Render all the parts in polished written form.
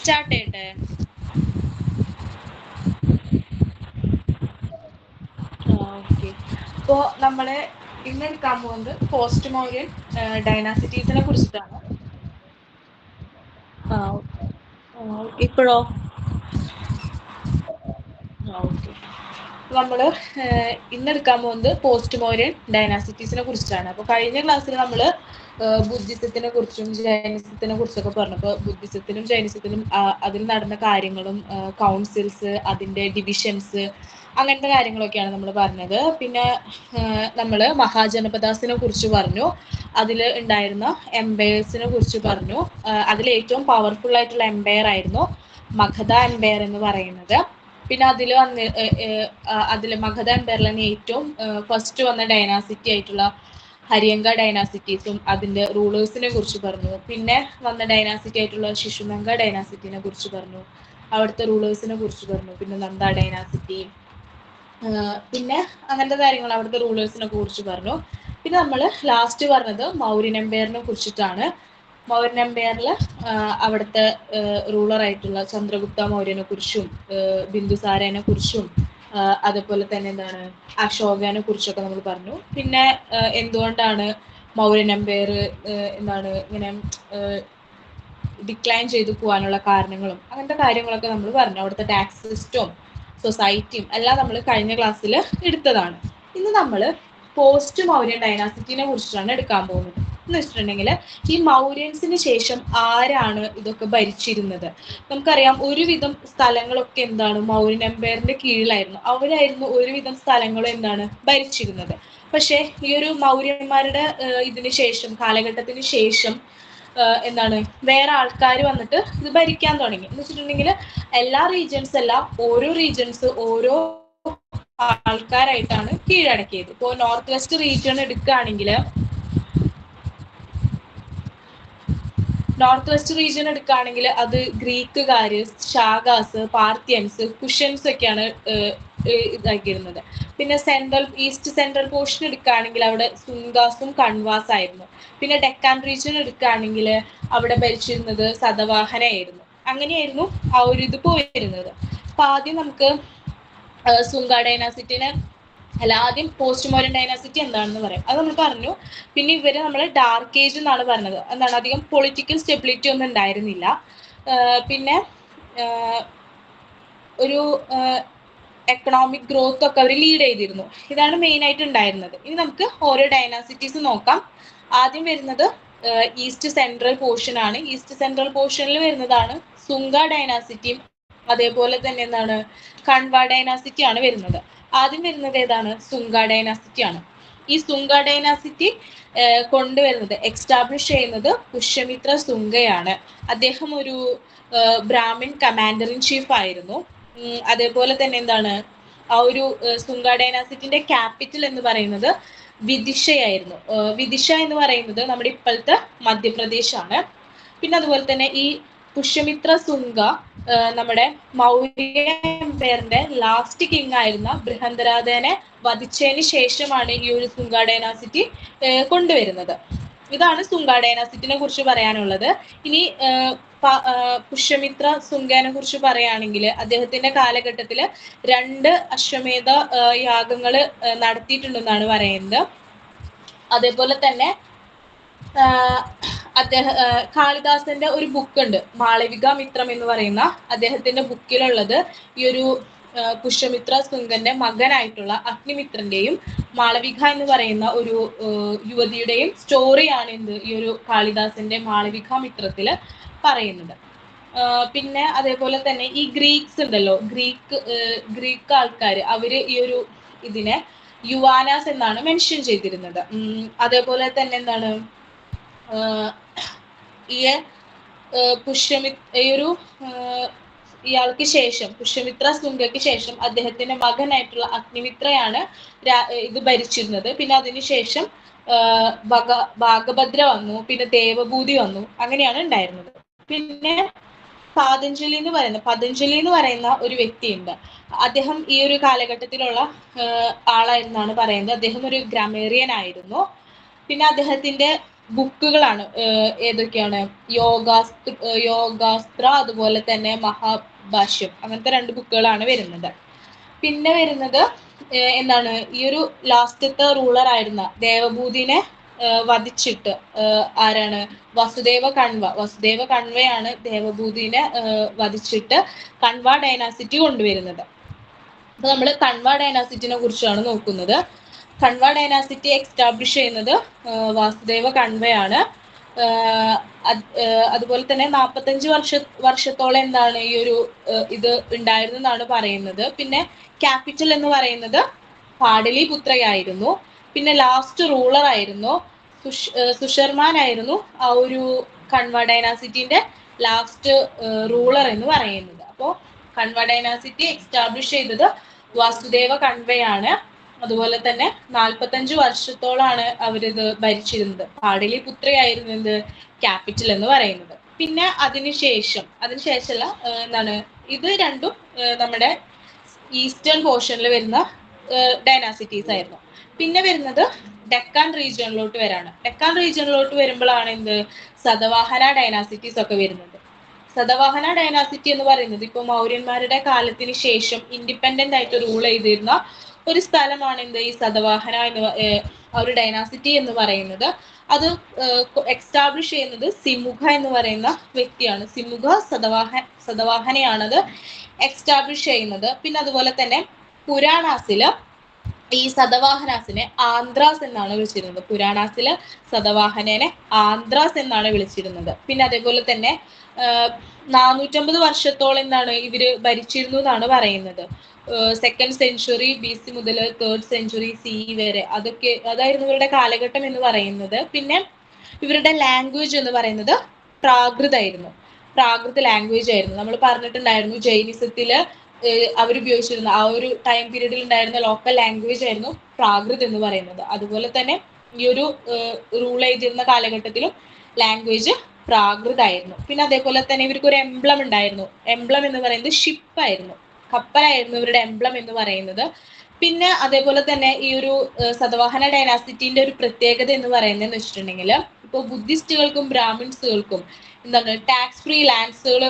Start ചെയ്യട്ടെ? Okay. അപ്പോൾ നമ്മൾ ഇന്ന് എടുക്കാൻ പോകുന്നത് പോസ്റ്റ് മൗര്യൻ ഡൈനാസിറ്റീസിനെ കുറിച്ചിട്ടാണ്. ഇപ്പോഴോ? ഓക്കെ. നമ്മൾ ഇന്ന് എടുക്കാൻ പോകുന്നത് പോസ്റ്റ് മൗര്യൻ ഡൈനാസിറ്റീസിനെ കുറിച്ചിട്ടാണ്. അപ്പോൾ കഴിഞ്ഞ ക്ലാസ്സിൽ നമ്മൾ ബുദ്ധിസത്തിനെ കുറിച്ചും ജൈനിസത്തിനെ കുറിച്ചൊക്കെ പറഞ്ഞു. അപ്പോൾ ബുദ്ധിസത്തിനും ജൈനിസത്തിനും അതിൽ നടന്ന കാര്യങ്ങളും കൗൺസിൽസ്, അതിൻ്റെ ഡിവിഷൻസ്, അങ്ങനത്തെ കാര്യങ്ങളൊക്കെയാണ് നമ്മൾ പറഞ്ഞത്. പിന്നെ നമ്മൾ മഹാജനപദാസിനെ കുറിച്ച് പറഞ്ഞു. അതിൽ ഉണ്ടായിരുന്ന എംപയേഴ്സിനെ കുറിച്ച് പറഞ്ഞു. അതിൽ ഏറ്റവും പവർഫുൾ ആയിട്ടുള്ള എംപയർ ആയിരുന്നു മഗധ എംപയർ എന്ന് പറയുന്നത്. പിന്നെ അതിൽ മഗധ എംപയറിൽ തന്നെ ഏറ്റവും ഫസ്റ്റ് വന്ന ഡൈനാസിറ്റി ആയിട്ടുള്ള ഹരിയങ്ക ഡൈനാസിറ്റീസും അതിൻ്റെ റൂളേഴ്സിനെ കുറിച്ച് പറഞ്ഞു. പിന്നെ വന്ന ഡൈനാസിറ്റി ആയിട്ടുള്ള ശിശുനങ്ക ഡൈനാസിറ്റിനെ കുറിച്ച് പറഞ്ഞു. അവിടുത്തെ റൂളേഴ്സിനെ കുറിച്ച് പറഞ്ഞു. പിന്നെ നന്ദ ഡൈനാസിറ്റി, പിന്നെ അങ്ങനത്തെ കാര്യങ്ങൾ, അവിടുത്തെ റൂളേഴ്സിനെ കുറിച്ച് പറഞ്ഞു. പിന്നെ നമ്മൾ ലാസ്റ്റ് പറഞ്ഞത് മൗര്യൻ എംപയറിനെ കുറിച്ചിട്ടാണ്. മൗര്യൻ എംപയറിൽ അവിടുത്തെ റൂളറായിട്ടുള്ള ചന്ദ്രഗുപ്ത മൗര്യനെ കുറിച്ചും ബിന്ദുസാരനെ കുറിച്ചും അതുപോലെ തന്നെ എന്താണ് അശോകനെ കുറിച്ചൊക്കെ നമ്മൾ പറഞ്ഞു. പിന്നെ എന്തുകൊണ്ടാണ് മൗര്യൻ എംപയർ എന്താണ് ഇങ്ങനെ ഡിക്ലൈൻ ചെയ്തു പോകാനുള്ള കാരണങ്ങളും അങ്ങനത്തെ കാര്യങ്ങളൊക്കെ നമ്മൾ പറഞ്ഞു. അവിടുത്തെ ടാക്സ് സിസ്റ്റവും സൊസൈറ്റിയും എല്ലാം നമ്മൾ കഴിഞ്ഞ ക്ലാസ്സിൽ എടുത്തതാണ്. ഇന്ന് നമ്മൾ പോസ്റ്റ് മൗര്യൻ ഡൈനാസിറ്റിനെ കുറിച്ചിട്ടാണ് എടുക്കാൻ പോകുന്നത്. എന്ന് വെച്ചിട്ടുണ്ടെങ്കിൽ ഈ മൗര്യൻസിന് ശേഷം ആരാണ് ഇതൊക്കെ ഭരിച്ചിരുന്നത്? നമുക്കറിയാം ഒരുവിധം സ്ഥലങ്ങളൊക്കെ എന്താണ് മൗര്യൻ എംപയറിന്റെ കീഴിലായിരുന്നു. അവരായിരുന്നു ഒരുവിധം സ്ഥലങ്ങളും എന്താണ് ഭരിച്ചിരുന്നത്. പക്ഷേ ഈ ഒരു മൗര്യന്മാരുടെ ഇതിന് ശേഷം, കാലഘട്ടത്തിന് ശേഷം എന്താണ് വേറെ ആൾക്കാർ വന്നിട്ട് ഇത് ഭരിക്കാൻ തുടങ്ങി. എന്ന് വെച്ചിട്ടുണ്ടെങ്കിൽ എല്ലാ റീജിയൻസ് എല്ലാം ഓരോ റീജിയൻസ് ഓരോ ആൾക്കാരായിട്ടാണ് കീഴടക്കിയത്. ഇപ്പോൾ നോർത്ത് വെസ്റ്റ് റീജിയൻ എടുക്കുകയാണെങ്കിൽ അത് ഗ്രീക്കുകാര്, ഷാഗാസ്, പാർത്യൻസ്, കുഷ്യൻസ് ഒക്കെയാണ് ഇതാക്കിയിരുന്നത്. പിന്നെ ഈസ്റ്റ് സെൻട്രൽ പോർഷൻ എടുക്കുകയാണെങ്കിൽ അവിടെ സുങ്കാസും കൺവാസ് ആയിരുന്നു. പിന്നെ ഡെക്കാൻ റീജിയൻ എടുക്കുകയാണെങ്കിൽ അവിടെ ഭരിച്ചിരുന്നത് സതവാഹനായിരുന്നു. അങ്ങനെയായിരുന്നു ആ ഒരു ഇത് പോയിരുന്നത്. അപ്പൊ ആദ്യം നമുക്ക് സുങ്ക ഡൈനാസിറ്റിനെ ആദ്യം പോസ്റ്റ് മൗര്യൻ ഡൈനാസിറ്റി എന്താണെന്ന് പറയാം. അത് നമ്മൾ പറഞ്ഞു. പിന്നെ ഇവര് നമ്മൾ ഡാർക്ക് ഏജ് എന്നാണ് പറഞ്ഞത്. എന്താണ്, അധികം പൊളിറ്റിക്കൽ സ്റ്റെബിലിറ്റി ഒന്നും ഉണ്ടായിരുന്നില്ല. പിന്നെ ഒരു എക്കണോമിക് ഗ്രോത്ത് ഒക്കെ അവർ ലീഡ് ചെയ്തിരുന്നു. ഇതാണ് മെയിൻ ആയിട്ട് ഉണ്ടായിരുന്നത്. ഇനി നമുക്ക് ഓരോ ഡൈനാസിറ്റീസ് നോക്കാം. ആദ്യം വരുന്നത് ഈസ്റ്റ് സെൻട്രൽ പോർഷൻ ആണ്. ഈസ്റ്റ് സെൻട്രൽ പോർഷനിൽ വരുന്നതാണ് സുങ്ക ഡൈനാസിറ്റിയും അതേപോലെ തന്നെ എന്താണ് കൺവ ഡൈനാസിറ്റി ആണ് വരുന്നത്. ആദ്യം വരുന്നത് ഏതാണ്? സുങ്ക ഡൈനാസിറ്റി ആണ്. ഈ സുങ്ക ഡൈനാസിറ്റി കൊണ്ടുവരുന്നത്, എക്സ്റ്റാബ്ലിഷ് ചെയ്യുന്നത് പുഷ്യമിത്ര സുങ്കയാണ്. അദ്ദേഹം ഒരു ബ്രാഹ്മിൻ കമാൻഡർ ഇൻ ചീഫ് ആയിരുന്നു. അതേപോലെ തന്നെ എന്താണ് ആ ഒരു സുങ്ക ഡൈനാസിറ്റിന്റെ ക്യാപിറ്റൽ എന്ന് പറയുന്നത് വിദിഷയായിരുന്നു. വിദിഷ എന്ന് പറയുന്നത് നമ്മുടെ ഇപ്പോഴത്തെ മധ്യപ്രദേശ് ആണ്. പിന്നെ അതുപോലെ തന്നെ ഈ പുഷ്യമിത്ര സുങ്ക നമ്മുടെ മൗര്യ എംപയറിന്റെ ലാസ്റ്റ് കിങ് ആയിരുന്ന ബൃഹന്തരാധനെ വധിച്ചതിന് ശേഷമാണ് ഈ ഒരു സുങ്ക ഡൈനാസിറ്റി കൊണ്ടുവരുന്നത്. ഇതാണ് സുങ്ക ഡൈനാസിറ്റിനെ കുറിച്ച് പറയാനുള്ളത്. ഇനി പുഷ്യമിത്ര സുങ്കനെ കുറിച്ച് പറയുകയാണെങ്കിൽ അദ്ദേഹത്തിന്റെ കാലഘട്ടത്തിൽ 2 അശ്വമേധ യാഗങ്ങൾ നടത്തിയിട്ടുണ്ടെന്നാണ് പറയുന്നത്. അതേപോലെ തന്നെ കാളിദാസന്റെ ഒരു ബുക്ക് ഉണ്ട്, മാളവിക മിത്രം എന്ന് പറയുന്ന. അദ്ദേഹത്തിന്റെ ബുക്കിലുള്ളത് ഈ ഒരു പുഷ്യമിത്ര സുങ്കന്റെ മകനായിട്ടുള്ള അഗ്നിമിത്രന്റെയും മാളവിക എന്ന് പറയുന്ന ഒരു യുവതിയുടെയും സ്റ്റോറിയാണ് ഈ ഒരു കാളിദാസന്റെ മാളവിക മിത്രത്തില് പറയുന്നത്. പിന്നെ അതേപോലെ തന്നെ ഈ ഗ്രീക്സ് ഉണ്ടല്ലോ, ഗ്രീക്ക് ആൾക്കാർ, അവര് ഈ ഒരു ഇതിനെ യുവാനാസ് എന്നാണ് മെൻഷൻ ചെയ്തിരുന്നത്. അതേപോലെ തന്നെ എന്താണ് ഇയാൾക്ക് ശേഷം, പുഷ്യമിത്ര സുങ്കയ്ക്ക് ശേഷം അദ്ദേഹത്തിന്റെ മകനായിട്ടുള്ള അഗ്നിമിത്രയാണ് ഇത് ഭരിച്ചിരുന്നത്. പിന്നെ അതിനുശേഷം ഭാഗഭദ്ര വന്നു, പിന്നെ ദേവഭൂതി വന്നു, അങ്ങനെയാണ് ഉണ്ടായിരുന്നത്. പിന്നെ പതഞ്ജലി എന്ന് പറയുന്ന ഒരു വ്യക്തിയുണ്ട്. അദ്ദേഹം ഈ ഒരു കാലഘട്ടത്തിലുള്ള ആളായിരുന്നാണ് പറയുന്നത്. അദ്ദേഹം ഒരു ഗ്രാമേറിയൻ ആയിരുന്നു. പിന്നെ അദ്ദേഹത്തിന്റെ ബുക്കുകളാണ്. ഏതൊക്കെയാണ്? യോഗാസ്ത്ര, അതുപോലെ തന്നെ മഹാഭാഷ്യം, അങ്ങനത്തെ 2 ബുക്കുകളാണ് വരുന്നത്. പിന്നെ വരുന്നത് എന്താണ്, ഈ ഒരു ലാസ്റ്റത്തെ റൂളർ ആയിരുന്ന ദേവഭൂതിനെ വധിച്ചിട്ട്, ആരാണ്? വസുദേവ കൺവയാണ് ദേവഭൂതിനെ വധിച്ചിട്ട് കൺവ ഡൈനാസിറ്റി കൊണ്ടുവരുന്നത്. അപ്പൊ നമ്മൾ കൺവ ഡൈനാസിറ്റിനെ കുറിച്ചാണ് നോക്കുന്നത്. കൺവ ഡൈനാസിറ്റി എക്സ്റ്റാബ്ലിഷ് ചെയ്യുന്നത് വാസുദേവ കൺവയാണ്. അതുപോലെ തന്നെ 45 വർഷത്തോളം എന്താണ് ഈ ഒരു ഇത് ഉണ്ടായിരുന്നെന്നാണ് പറയുന്നത്. പിന്നെ ക്യാപിറ്റൽ എന്ന് പറയുന്നത് പാടലിപുത്രയായിരുന്നു. പിന്നെ ലാസ്റ്റ് റൂളർ ആയിരുന്നു സുഷർമാൻ ആയിരുന്നു ആ ഒരു കൺവ ഡൈനാസിറ്റിന്റെ ലാസ്റ്റ് റൂളർ എന്ന് പറയുന്നത്. അപ്പോൾ കൺവ ഡൈനാസിറ്റി എക്സ്റ്റാബ്ലിഷ് ചെയ്തത് വാസുദേവ കൺവയാണ്. അതുപോലെ തന്നെ 45 വർഷത്തോളാണ് അവരിത് ഭരിച്ചിരുന്നത്. പാടലിപുത്രയായിരുന്നു എന്ത് ക്യാപിറ്റൽ എന്ന് പറയുന്നത്. പിന്നെ അതിനുശേഷമല്ല, എന്താണ്, ഇത് രണ്ടും നമ്മുടെ ഈസ്റ്റേൺ പോർഷനിൽ വരുന്ന ഡൈനാസിറ്റീസ് ആയിരുന്നു. പിന്നെ വരുന്നത് ഡെക്കാൻ റീജിയനിലോട്ട് വരാണ്. ഡെക്കാൻ റീജിയനിലോട്ട് വരുമ്പോഴാണ് എന്ത് സതവാഹന ഡൈനാസിറ്റീസ് ഒക്കെ വരുന്നത്. സതവാഹന ഡൈനാസിറ്റി എന്ന് പറയുന്നത് ഇപ്പോൾ മൗര്യന്മാരുടെ കാലത്തിന് ശേഷം ഇൻഡിപെൻഡന്റ് ആയിട്ട് റൂൾ ചെയ്തിരുന്ന ഒരു സ്ഥലമാണ് എന്ത് ഈ സതവാഹന ആ ഒരു ഡൈനാസിറ്റി എന്ന് പറയുന്നത്. അത് എക്സ്റ്റാബ്ലിഷ് ചെയ്യുന്നത് സിമുഖ എന്ന് പറയുന്ന വ്യക്തിയാണ്. സിമുഖ സതവാഹനയാണത് എക്സ്റ്റാബ്ലിഷ് ചെയ്യുന്നത്. പിന്നെ അതുപോലെ തന്നെ പുരാണാസില് ഈ സതവാഹനാസിനെ ആന്ധ്രാസ് എന്നാണ് വിളിച്ചിരുന്നത്. പുരാണാസില് സതവാഹനനെ ആന്ധ്രാസ് എന്നാണ് വിളിച്ചിരുന്നത്. പിന്നെ അതേപോലെ തന്നെ 450 വർഷത്തോളം എന്താണ് ഇവര് ഭരിച്ചിരുന്നു എന്നാണ് പറയുന്നത്. 2nd സെഞ്ച്വറി BC മുതൽ 3rd സെഞ്ച്വറി CE വരെ അതായിരുന്നു ഇവരുടെ കാലഘട്ടം എന്ന് പറയുന്നത്. പിന്നെ ഇവരുടെ ലാംഗ്വേജ് എന്ന് പറയുന്നത് പ്രാകൃത ലാംഗ്വേജ് ആയിരുന്നു. നമ്മൾ പറഞ്ഞിട്ടുണ്ടായിരുന്നു ജൈനിസത്തില് അവരുപയോഗിച്ചിരുന്ന ആ ഒരു ടൈം പീരീഡിൽ ഉണ്ടായിരുന്ന ലോക്കൽ ലാംഗ്വേജ് ആയിരുന്നു പ്രാകൃത് എന്ന് പറയുന്നത്. അതുപോലെ തന്നെ ഈ ഒരു റൂൾ ചെയ്തിരുന്ന കാലഘട്ടത്തിലും ലാംഗ്വേജ് പ്രാകൃതായിരുന്നു. പിന്നെ അതേപോലെ തന്നെ ഇവർക്ക് ഒരു എംബ്ലം ഉണ്ടായിരുന്നു. എംബ്ലം എന്ന് പറയുന്നത് ഷിപ്പായിരുന്നു, കപ്പലായിരുന്നു ഇവരുടെ എംബ്ലം എന്ന് പറയുന്നത്. പിന്നെ അതേപോലെ തന്നെ ഈ ഒരു സതവാഹന ഡൈനാസിറ്റിന്റെ ഒരു പ്രത്യേകത എന്ന് പറയുന്നത് വെച്ചിട്ടുണ്ടെങ്കിൽ, ഇപ്പോൾ ബുദ്ധിസ്റ്റുകൾക്കും ബ്രാഹ്മിൻസുകൾക്കും എന്താണ് ടാക്സ് ഫ്രീ ലാൻഡ്സുകൾ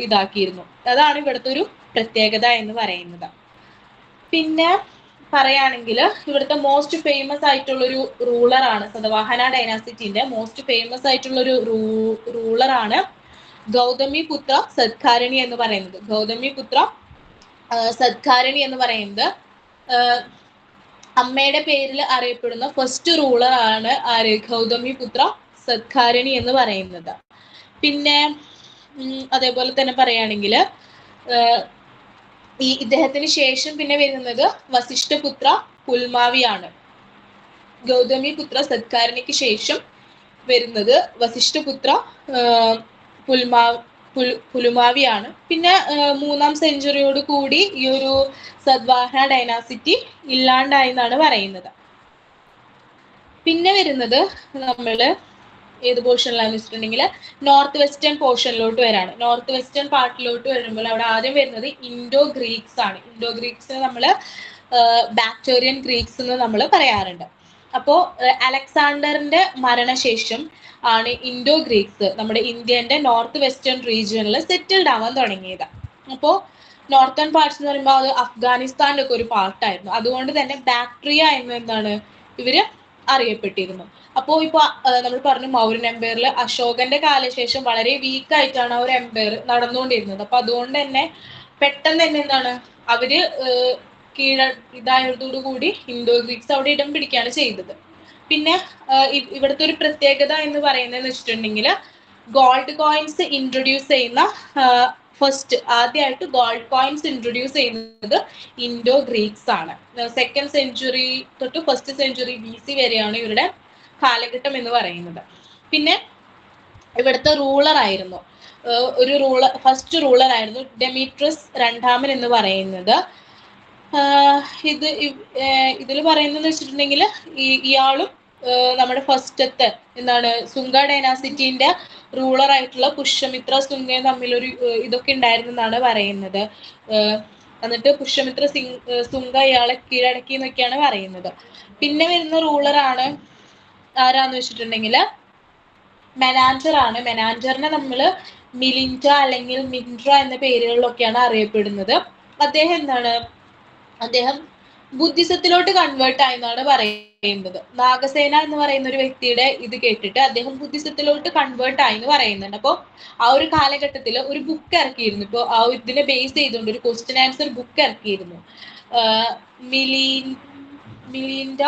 ഇതാക്കിയിരുന്നു. അതാണ് ഇവിടുത്തെ ഒരു പ്രത്യേകത എന്ന് പറയുന്നത്. പിന്നെ പറയുകയാണെങ്കിൽ ഇവിടുത്തെ മോസ്റ്റ് ഫേമസ് ആയിട്ടുള്ള ഒരു റൂളറാണ് സതവാഹന ഡൈനാസിറ്റിന്റെ മോസ്റ്റ് ഫേമസ് ആയിട്ടുള്ള ഒരു റൂളറാണ് ഗൗതമിപുത്ര സത്കാരണി എന്ന് പറയുന്നത്. ഗൗതമിപുത്ര സത്കാരണി എന്ന് പറയുന്നത് അമ്മയുടെ പേരിൽ അറിയപ്പെടുന്ന ഫസ്റ്റ് റൂളർ ആണ് ആര്? ഗൗതമിപുത്ര സത്കാരണി എന്ന് പറയുന്നത്. പിന്നെ അതേപോലെ തന്നെ പറയുകയാണെങ്കിൽ ഈ ഇദ്ദേഹത്തിന് ശേഷം പിന്നെ വരുന്നത് വസിഷ്ഠപുത്ര പുൽമാവിയാണ്. ഗൗതമിപുത്ര സത്കാരണിക്ക് ശേഷം വരുന്നത് വസിഷ്ഠപുത്ര പുലുമാവിയാണ്. പിന്നെ 3ാം സെഞ്ച്വറിയോട് കൂടി ഈ ഒരു സതവാഹന ഡൈനാസിറ്റി ഇല്ലാണ്ടായി എന്നാണ് പറയുന്നത്. പിന്നെ വരുന്നത് നമ്മള് ഏത് പോർഷനിലാന്ന് വെച്ചിട്ടുണ്ടെങ്കിൽ നോർത്ത് വെസ്റ്റേൺ പോർഷനിലോട്ട് വരാണ്. നോർത്ത് വെസ്റ്റേൺ പാർട്ടിലോട്ട് വരുമ്പോൾ അവിടെ ആദ്യം വരുന്നത് ഇൻഡോ ഗ്രീക്സ് ആണ്. ഇൻഡോ ഗ്രീക്സ് നമ്മൾ ബാക്ടീരിയൻ ഗ്രീക്സ് എന്ന് നമ്മൾ പറയാറുണ്ട്. അപ്പോൾ അലക്സാണ്ടറിന്റെ മരണശേഷം ആണ് ഇൻഡോ ഗ്രീക്സ് നമ്മുടെ ഇന്ത്യന്റെ നോർത്ത് വെസ്റ്റേൺ റീജിയനിൽ സെറ്റിൽഡ് ആവാൻ തുടങ്ങിയത്. അപ്പോൾ നോർത്തേൺ പാർട്സ് എന്ന് പറയുമ്പോൾ അത് അഫ്ഗാനിസ്ഥാന്റെ ഒക്കെ ഒരു പാർട്ടായിരുന്നു. അതുകൊണ്ട് തന്നെ ബാക്ട്രിയ എന്ന് എന്താണ് ഇവര് അറിയപ്പെട്ടിരുന്നു. അപ്പോൾ ഇപ്പൊ നമ്മൾ പറഞ്ഞു മൗര്യൻ എംപയറിൽ അശോകന്റെ കാലശേഷം വളരെ വീക്ക് ആയിട്ടാണ് ആ ഒരു എംപയർ നടന്നുകൊണ്ടിരുന്നത്. അപ്പൊ അതുകൊണ്ട് തന്നെ പെട്ടെന്ന് തന്നെ എന്താണ് അവര് ഇതായതോടുകൂടി ഇൻഡോ ഗ്രീക്സ് അവിടെ ഇടം പിടിക്കുകയാണ് ചെയ്തത്. പിന്നെ ഇവിടുത്തെ ഒരു പ്രത്യേകത എന്ന് പറയുന്നത് വെച്ചിട്ടുണ്ടെങ്കിൽ ഗോൾഡ് കോയിൻസ് ഇൻട്രൊഡ്യൂസ് ചെയ്യുന്ന ആദ്യമായിട്ട് ഗോൾഡ് കോയിൻസ് ഇൻട്രൊഡ്യൂസ് ചെയ്യുന്നത് ഇൻഡോ ഗ്രീക്സ് ആണ്. 2nd സെഞ്ച്വറി തൊട്ട് 1st സെഞ്ച്വറി BC വരെയാണ് ഇവരുടെ കാലഘട്ടം എന്ന് പറയുന്നത്. പിന്നെ ഇവിടുത്തെ ഫസ്റ്റ് റൂളർ ആയിരുന്നു ഡെമീട്രസ് രണ്ടാമൻ എന്ന് പറയുന്നത്. ഇതിൽ പറയുന്നത് വെച്ചിട്ടുണ്ടെങ്കിൽ ഇയാളും നമ്മുടെ ഫസ്റ്റത്തെ എന്താണ് സുംഗ ഡൈനാസിറ്റിന്റെ റൂളർ ആയിട്ടുള്ള പുഷ്യമിത്ര സുംഗയും തമ്മിലൊരു ഇതൊക്കെ ഉണ്ടായിരുന്നു എന്നാണ് പറയുന്നത്. എന്നിട്ട് പുഷ്യമിത്ര സുംഗ ഇയാളെ കീഴടക്കി എന്നൊക്കെയാണ് പറയുന്നത്. പിന്നെ വരുന്ന റൂളറാണ് ആരാന്ന് വെച്ചിട്ടുണ്ടെങ്കിൽ മെനാൻഡർ ആണ്. മെനാൻഡറിനെ നമ്മൾ മിലിൻഡ അല്ലെങ്കിൽ മിൻഡ്ര എന്ന പേരുകളിലൊക്കെയാണ് അറിയപ്പെടുന്നത്. അദ്ദേഹം എന്താണ്, അദ്ദേഹം ബുദ്ധിസത്തിലോട്ട് കൺവേർട്ട് ആയെന്നാണ് പറയുന്നത്. നാഗസേന എന്ന് പറയുന്ന ഒരു വ്യക്തിയുടെ ഇത് കേട്ടിട്ട് അദ്ദേഹം ബുദ്ധിസത്തിലോട്ട് കൺവേർട്ട് ആയി എന്ന് പറയുന്നുണ്ട്. അപ്പോൾ ആ ഒരു കാലഘട്ടത്തിൽ ഒരു ബുക്ക് ഇറക്കിയിരുന്നു. ഇപ്പോൾ ആ ഇതിനെ ബേസ് ചെയ്തുകൊണ്ട് ഒരു ക്വസ്റ്റ്യൻ ആൻസർ ബുക്ക് ഇറക്കിയിരുന്നു. മിലിൻഡ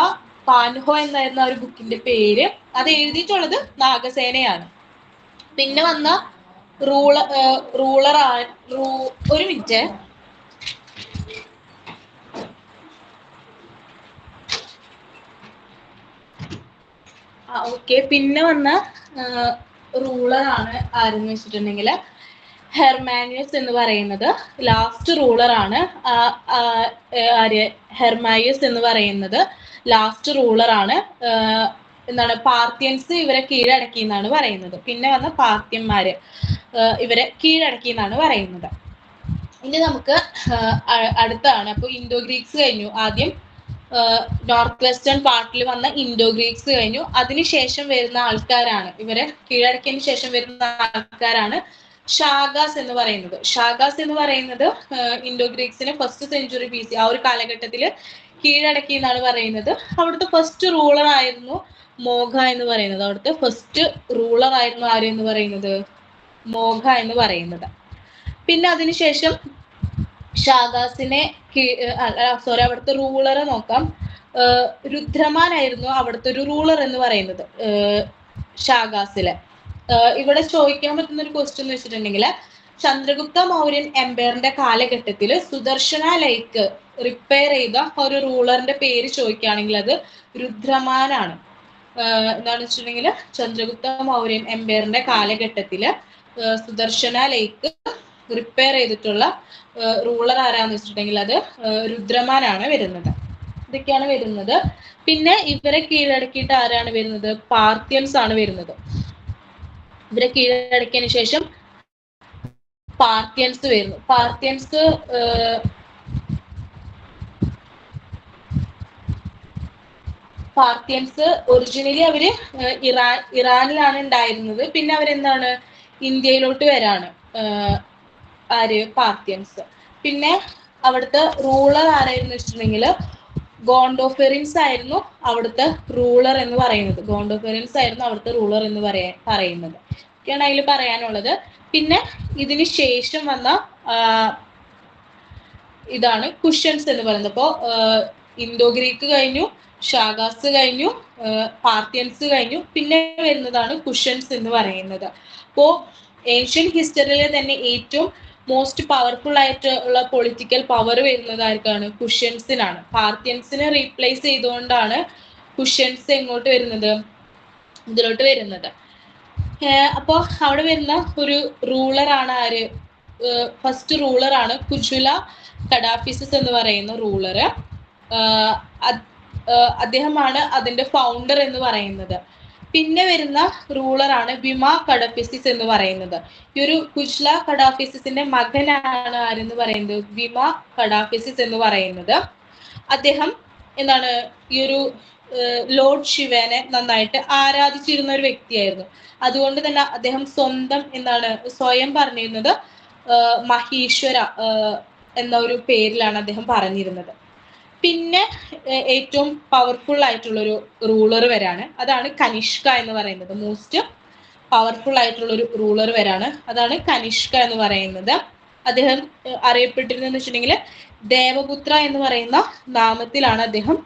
പാൻഹോ എന്നായിരുന്നു ആ ഒരു ബുക്കിന്റെ പേര്. അത് എഴുതിയിട്ടുള്ളത് നാഗസേനയാണ്. പിന്നെ വന്ന ഒരു മിനിറ്റ്. ഓക്കെ. പിന്നെ വന്ന റൂളറാണ് ആരെന്ന് വെച്ചിട്ടുണ്ടെങ്കിൽ ഹെർമാനിയസ് എന്ന് പറയുന്നത്. ലാസ്റ്റ് റൂളറാണ് ആര്, ഹെർമായസ് എന്ന് പറയുന്നത് ലാസ്റ്റ് റൂളറാണ്. എന്താണ്, പാർത്യൻസ് ഇവരെ കീഴടക്കി എന്നാണ് പറയുന്നത്. പിന്നെ വന്ന പാർത്യന്മാര് ഇവരെ കീഴടക്കി എന്നാണ് പറയുന്നത്. ഇനി നമുക്ക് അടുത്താണ്. അപ്പോൾ ഇൻഡോ ഗ്രീക്സ് കഴിഞ്ഞു. ആദ്യം നോർത്ത് വെസ്റ്റേൺ പാർട്ടിൽ വന്ന ഇൻഡോ ഗ്രീക്സ് കഴിഞ്ഞു. അതിനുശേഷം വരുന്ന ആൾക്കാരാണ്, ഇവരെ കീഴടക്കിയതിന് ശേഷം വരുന്ന ആൾക്കാരാണ് ഷാഗാസ് എന്ന് പറയുന്നത്. ഷാഗാസ് എന്ന് പറയുന്നത് ഇൻഡോ ഗ്രീക്സിനെ ഫസ്റ്റ് സെഞ്ചുറി BC ആ ഒരു കാലഘട്ടത്തിൽ കീഴടക്കി എന്നാണ് പറയുന്നത്. അവിടുത്തെ ഫസ്റ്റ് റൂളർ ആയിരുന്നു മോഘ എന്ന് പറയുന്നത്. അവിടുത്തെ ഫസ്റ്റ് റൂളർ ആയിരുന്നു ആര് എന്ന് പറയുന്നത്, മോഘ എന്ന് പറയുന്നത്. പിന്നെ അതിനുശേഷം ഷാഗാസിനെ അവിടുത്തെ റൂളറെ നോക്കാം. രുദ്രമാൻ ആയിരുന്നു അവിടുത്തെ ഒരു റൂളർ എന്ന് പറയുന്നത് ഷാഗാസിലെ. ഇവിടെ ചോദിക്കാൻ പറ്റുന്ന ഒരു ക്വസ്റ്റ്യൻ എന്ന് വെച്ചിട്ടുണ്ടെങ്കിൽ, ചന്ദ്രഗുപ്ത മൗര്യൻ എംപയറിന്റെ കാലഘട്ടത്തിൽ സുദർശന ലേക്ക് റിപ്പയർ ചെയ്ത ഒരു റൂളറിന്റെ പേര് ചോദിക്കുകയാണെങ്കിൽ അത് രുദ്രമാനാണ്. എന്താണെന്ന് വെച്ചിട്ടുണ്ടെങ്കിൽ, ചന്ദ്രഗുപ്ത മൗര്യൻ എംപയറിന്റെ കാലഘട്ടത്തിൽ സുദർശന ലേക്ക് റിപ്പയർ ചെയ്തിട്ടുള്ള റൂളർ ആരാന്ന് വെച്ചിട്ടുണ്ടെങ്കിൽ അത് രുദ്രമാനാണ് വരുന്നത്. ഇതൊക്കെയാണ് വരുന്നത്. പിന്നെ ഇവരെ കീഴടക്കിയിട്ട് ആരാണ് വരുന്നത്, പാർത്യൻസ് ആണ് വരുന്നത്. ഇവരെ കീഴടക്കിയതിനു ശേഷം പാർത്യൻസ് വരുന്നു. പാർത്യൻസ് ഒറിജിനലി അവര് ഇറാനിലാണ് ഉണ്ടായിരുന്നത്. പിന്നെ അവരെന്താണ്, ഇന്ത്യയിലോട്ട് വരാണ് ആര്, പാർത്യൻസ്. പിന്നെ അവിടുത്തെ റൂളർ ആരായിരുന്നു വെച്ചിട്ടുണ്ടെങ്കിൽ ഗോണ്ടോഫെറിൻസ് ആയിരുന്നു അവിടുത്തെ റൂളർ എന്ന് പറയുന്നത്. ഗോണ്ടോഫെറിൻസ് ആയിരുന്നു അവിടുത്തെ റൂളർ എന്ന് പറയുന്നത്. ഒക്കെയാണ് അതിൽ പറയാനുള്ളത്. പിന്നെ ഇതിന് ശേഷം വന്ന ഇതാണ് കുഷ്യൻസ് എന്ന് പറയുന്നത്. അപ്പോൾ ഇൻഡോ ഗ്രീക്ക് കഴിഞ്ഞു, ഷാഗാസ് കഴിഞ്ഞു, പാർത്യൻസ് കഴിഞ്ഞു, പിന്നെ വരുന്നതാണ് കുഷ്യൻസ് എന്ന് പറയുന്നത്. അപ്പോൾ ഏഷ്യൻ ഹിസ്റ്ററിയിലെ തന്നെ ഏറ്റവും മോസ്റ്റ് പവർഫുൾ ആയിട്ടുള്ള പൊളിറ്റിക്കൽ പവർ വരുന്നത് ആർക്കാണ്, കുഷ്യൻസിനാണ്. പാർത്യൻസിനെ റീപ്ലേസ് ചെയ്തുകൊണ്ടാണ് കുഷ്യൻസ് എങ്ങോട്ട് വരുന്നത്, ഇതിലോട്ട് വരുന്നത്. അപ്പോൾ അവിടെ വരുന്ന ഒരു റൂളറാണ് ആര്, ഫസ്റ്റ് റൂളറാണ് കുജുല കഡാഫിസിസ് എന്ന് പറയുന്ന റൂളർ. അദ്ദേഹമാണ് അതിന്റെ ഫൗണ്ടർ എന്ന് പറയുന്നത്. പിന്നെ വരുന്ന റൂളറാണ് വിമ കഡാഫിസിസ് എന്ന് പറയുന്നത്. ഈ ഒരു കുജ്ല കഡാഫിസിന്റെ മകനാണ് ആരെന്ന് പറയുന്നത്, വിമ കഡാഫിസിസ് എന്ന് പറയുന്നത്. അദ്ദേഹം എന്താണ്, ഈ ഒരു ലോർഡ് ശിവനെ നന്നായിട്ട് ആരാധിച്ചിരുന്ന ഒരു വ്യക്തിയായിരുന്നു. അതുകൊണ്ട് തന്നെ അദ്ദേഹം സ്വയം പറഞ്ഞിരുന്നത് മഹീശ്വര എന്ന ഒരു പേരിലാണ് അദ്ദേഹം പറഞ്ഞിരുന്നത്. പിന്നെ ഏറ്റവും പവർഫുൾ ആയിട്ടുള്ള ഒരു റൂളർ വരാണ്, അതാണ് കനിഷ്ക എന്ന് പറയുന്നത്. മോസ്റ്റ് പവർഫുൾ ആയിട്ടുള്ള ഒരു റൂളർ വരാണ്, അതാണ് കനിഷ്ക എന്ന് പറയുന്നത്. അദ്ദേഹം അറിയപ്പെട്ടിരുന്നതെന്ന് വെച്ചിട്ടുണ്ടെങ്കിൽ ദേവപുത്ര എന്ന് പറയുന്ന നാമത്തിലാണ് അദ്ദേഹം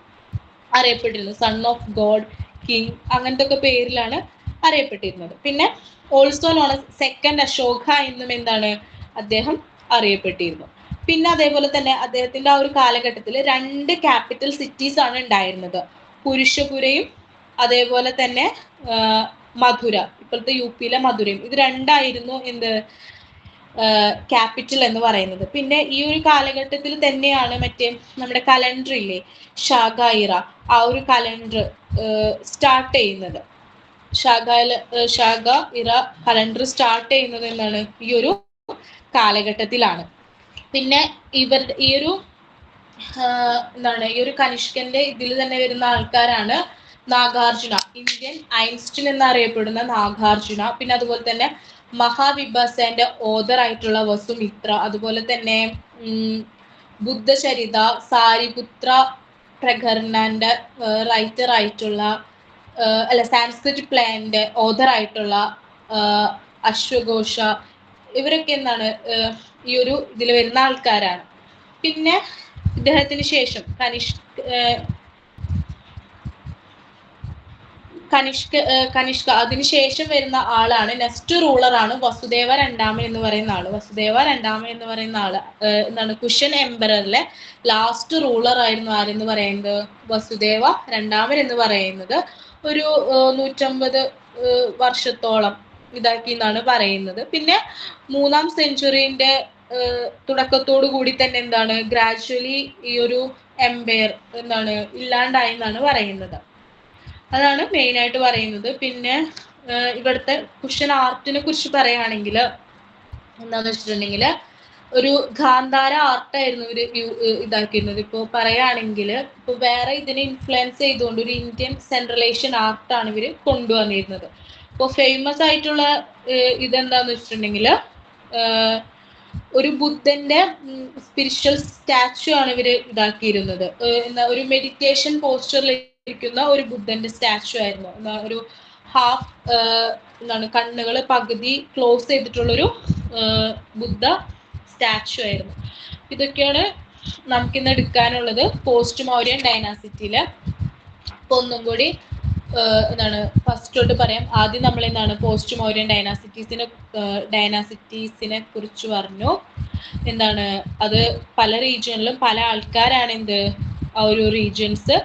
അറിയപ്പെട്ടിരുന്നത്. സൺ ഓഫ് ഗോഡ്, കിങ്, അങ്ങനത്തെ ഒക്കെ പേരിലാണ് അറിയപ്പെട്ടിരുന്നത്. പിന്നെ ഓൾസോ നോൺ സെക്കൻഡ് അശോക എന്നും എന്താണ് അദ്ദേഹം അറിയപ്പെട്ടിരുന്നു. പിന്നെ അതേപോലെ തന്നെ അദ്ദേഹത്തിന്റെ ആ ഒരു കാലഘട്ടത്തിൽ 2 ക്യാപിറ്റൽ സിറ്റീസ് ആണ് ഉണ്ടായിരുന്നത്, പുരുഷപുരയും അതേപോലെ തന്നെ മധുര, ഇപ്പോഴത്തെ UP-യിലെ മധുരയും. ഇത് രണ്ടായിരുന്നു ക്യാപിറ്റൽ എന്ന് പറയുന്നത്. പിന്നെ ഈ ഒരു കാലഘട്ടത്തിൽ തന്നെയാണ് മറ്റേ നമ്മുടെ കലണ്ടർ ഇല്ലേ, ഷാഗായിറ, ആ ഒരു കലണ്ടർ സ്റ്റാർട്ട് ചെയ്യുന്നത്. ഷാഗായിറ കലണ്ടർ സ്റ്റാർട്ട് ചെയ്യുന്നത് എന്നാണ് ഈ ഒരു കാലഘട്ടത്തിലാണ്. പിന്നെ ഈ ഒരു കനിഷ്കന്റെ ഇതിൽ തന്നെ വരുന്ന ആൾക്കാരാണ് നാഗാർജുന, ഇന്ത്യൻ ഐൻസ്റ്റീൻ എന്നറിയപ്പെടുന്ന നാഗാർജുന. പിന്നെ അതുപോലെ തന്നെ മഹാവിഭാസന്റെ ഓഥർ ആയിട്ടുള്ള വസുമിത്ര. അതുപോലെ തന്നെ ബുദ്ധചരിത, സാരിപുത്ര പ്രകരണന്റെ റൈറ്റർ ആയിട്ടുള്ള സാൻസ്ക്രിറ്റ് പ്ലാന്റെ ഓഥർ ആയിട്ടുള്ള അശ്വഘോഷ. ഇവരൊക്കെ എന്താണ് ഈ ഒരു ഇതിൽ വരുന്ന ആൾക്കാരാണ്. പിന്നെ ഇദ്ദേഹത്തിന് ശേഷം കനിഷ്ക അതിനുശേഷം വരുന്ന ആളാണ്, നെക്സ്റ്റ് റൂളറാണ് വസുദേവ രണ്ടാമൻ എന്ന് പറയുന്ന ആള്. വസുദേവ രണ്ടാമൻ എന്ന് പറയുന്ന ആള് എന്താണ് കുഷൻ എംപററിലെ ലാസ്റ്റ് റൂളർ ആയിരുന്നു ആരെന്ന് പറയുന്നത്, വസുദേവ രണ്ടാമൻ എന്ന് പറയുന്നത്. ഒരു 150 വർഷത്തോളം ഇതാക്കി എന്നാണ് പറയുന്നത്. പിന്നെ 3-ാം സെഞ്ചുറിന്റെ തുടക്കത്തോടു കൂടി തന്നെ എന്താണ് ഗ്രാജുവലി ഈ ഒരു എംപയർ എന്താണ് ഇല്ലാണ്ടായി എന്നാണ് പറയുന്നത്. അതാണ് മെയിൻ ആയിട്ട് പറയുന്നത്. പിന്നെ ഇവിടുത്തെ കുഷൻ ആർട്ടിനെ കുറിച്ച് പറയുകയാണെങ്കിൽ എന്താന്ന് വെച്ചിട്ടുണ്ടെങ്കിൽ ഒരു ഗാന്ധാര ആർട്ടായിരുന്നു ഇവര് ഇതാക്കിയിരുന്നത്. ഇപ്പോൾ പറയുകയാണെങ്കിൽ ഇപ്പോൾ വേറെ ഇതിനെ ഇൻഫ്ലുവൻസ് ചെയ്തുകൊണ്ട് ഒരു ഇന്ത്യൻ സെൻട്രലൈസേഷൻ ആർട്ടാണ് ഇവർ കൊണ്ടുവന്നിരുന്നത്. ഇപ്പോൾ ഫേമസ് ആയിട്ടുള്ള ഇതെന്താന്ന് വെച്ചിട്ടുണ്ടെങ്കിൽ ഒരു ബുദ്ധന്റെ സ്പിരിച്വൽ സ്റ്റാച്ചു ആണ് ഇവര് ഇതാക്കിയിരുന്നത്. ഒരു മെഡിറ്റേഷൻ പോസ്റ്ററിൽ ഇരിക്കുന്ന ഒരു ബുദ്ധന്റെ സ്റ്റാച്ചു ആയിരുന്നു. ഒരു ഹാഫ് എന്താണ് കണ്ണുകൾ പകുതി ക്ലോസ് ചെയ്തിട്ടുള്ളൊരു ബുദ്ധ സ്റ്റാച്ചു ആയിരുന്നു. ഇതൊക്കെയാണ് നമുക്കിന്ന് എടുക്കാനുള്ളത് പോസ്റ്റ് മൗര്യൻ ഡൈനാസിറ്റിയില്. അപ്പൊ ഒന്നും കൂടി എന്താണ് ഫസ്റ്റ് തൊട്ട് പറയാം. ആദ്യം നമ്മൾ എന്താണ് പോസ്റ്റ് മൗര്യൻ ഡൈനാസിറ്റീസിനെ കുറിച്ച് പറഞ്ഞു. എന്താണ് അത് പല റീജിയണിലും പല ആൾക്കാരാണ് ആ ഒരു റീജിയൻസ്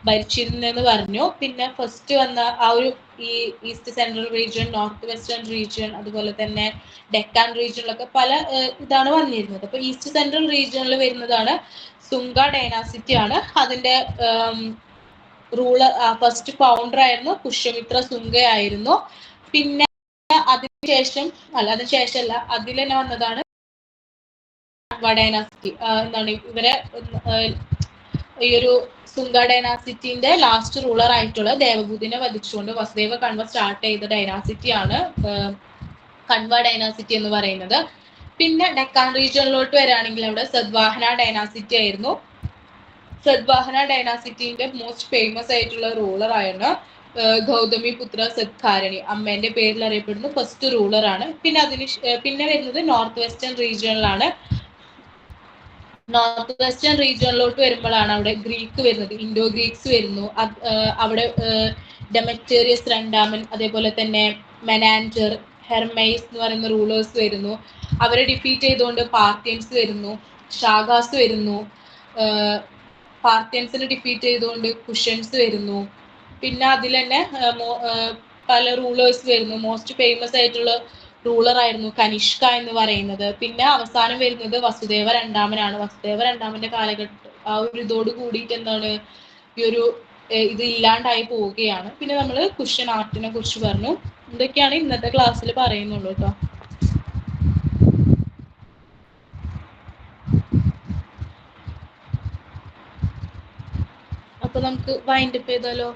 ഭരിച്ചിരുന്നെന്ന് പറഞ്ഞു. പിന്നെ ഫസ്റ്റ് വന്ന ആ ഒരു ഈ east central region, north western region, അതുപോലെ തന്നെ ഡെക്കാൻ റീജിയനിലൊക്കെ പല ഇതാണ് വന്നിരുന്നത്. അപ്പൊ ഈസ്റ്റ് സെൻട്രൽ റീജിയനിൽ വരുന്നതാണ് സുംഗ ഡൈനാസിറ്റി ആണ്. അതിന്റെ റൂളർ ഫസ്റ്റ് ഫൗണ്ടർ ആയിരുന്നു പുഷ്യമിത്ര സുംഗ ആയിരുന്നു. പിന്നെ അതിനുശേഷമല്ല അതിൽ തന്നെ വന്നതാണ് കൺവ ഡൈനാസിറ്റി. എന്താണ് ഇവരെ ഈ ഒരു സുംഗ ഡൈനാസിറ്റിന്റെ ലാസ്റ്റ് റൂളർ ആയിട്ടുള്ള ദേവഭൂതിനെ വധിച്ചുകൊണ്ട് വസുദേവ കൺവ സ്റ്റാർട്ട് ചെയ്ത ഡൈനാസിറ്റി ആണ് കൺവ ഡൈനാസിറ്റി എന്ന് പറയുന്നത്. പിന്നെ ഡെക്കാൻ റീജിയനിലോട്ട് വരികയാണെങ്കിൽ അവിടെ സദ്വാഹന ഡൈനാസിറ്റി ആയിരുന്നു. സദ്വാഹന ഡൈനാസിറ്റിന്റെ മോസ്റ്റ് ഫേമസ് ആയിട്ടുള്ള റൂളർ ആണ് ഗൗതമി പുത്ര സദ്ധാരണി, അമ്മേന്റെ പേരിൽ അറിയപ്പെടുന്ന ഫസ്റ്റ് റൂളർ ആണ്. പിന്നെ വരുന്നത് നോർത്ത് വെസ്റ്റേൺ റീജിയനിലാണ്. നോർത്ത് വെസ്റ്റേൺ റീജിയനിലോട്ട് വരുമ്പോഴാണ് അവിടെ ഗ്രീക്ക് വരുന്നത്, ഇൻഡോ ഗ്രീക്സ് വരുന്നു. അവിടെ ഡെമറ്റേറിയസ് രണ്ടാമൻ, അതേപോലെ തന്നെ മെനാൻഡർ, ഹെർമൈസ് എന്ന് പറയുന്ന റൂളേഴ്സ് വരുന്നു. അവരെ ഡിഫീറ്റ് ചെയ്തുകൊണ്ട് പാർത്യൻസ് വരുന്നു, ഷാഗാസ് വരുന്നു. പാർത്യൻസിനെ ഡിഫീറ്റ് ചെയ്തുകൊണ്ട് കുഷൻസ് വരുന്നു. പിന്നെ അതിൽ തന്നെ പല റൂളേഴ്സ് വരുന്നു. മോസ്റ്റ് ഫേമസ് ആയിട്ടുള്ള റൂളർ ആയിരുന്നു കനിഷ്ക എന്ന് പറയുന്നത്. പിന്നെ അവസാനം വരുന്നത് വസുദേവ രണ്ടാമനാണ്. വസുദേവ രണ്ടാമന്റെ കാലഘട്ടം ആ ഒരു ഇതോട് കൂടിയിട്ട് എന്താണ് ഈ ഒരു ഇത് ഇല്ലാണ്ടായി പോവുകയാണ്. പിന്നെ നമ്മൾ കുഷൻ ആർട്ടിനെ കുറിച്ച് പറഞ്ഞു. ഇതൊക്കെയാണ് ഇന്നത്തെ ക്ലാസ്സിൽ പറയുന്നുള്ളൂ കേട്ടോ. അപ്പൊ നമുക്ക് വൈൻഡപ്പ് ചെയ്താലോ?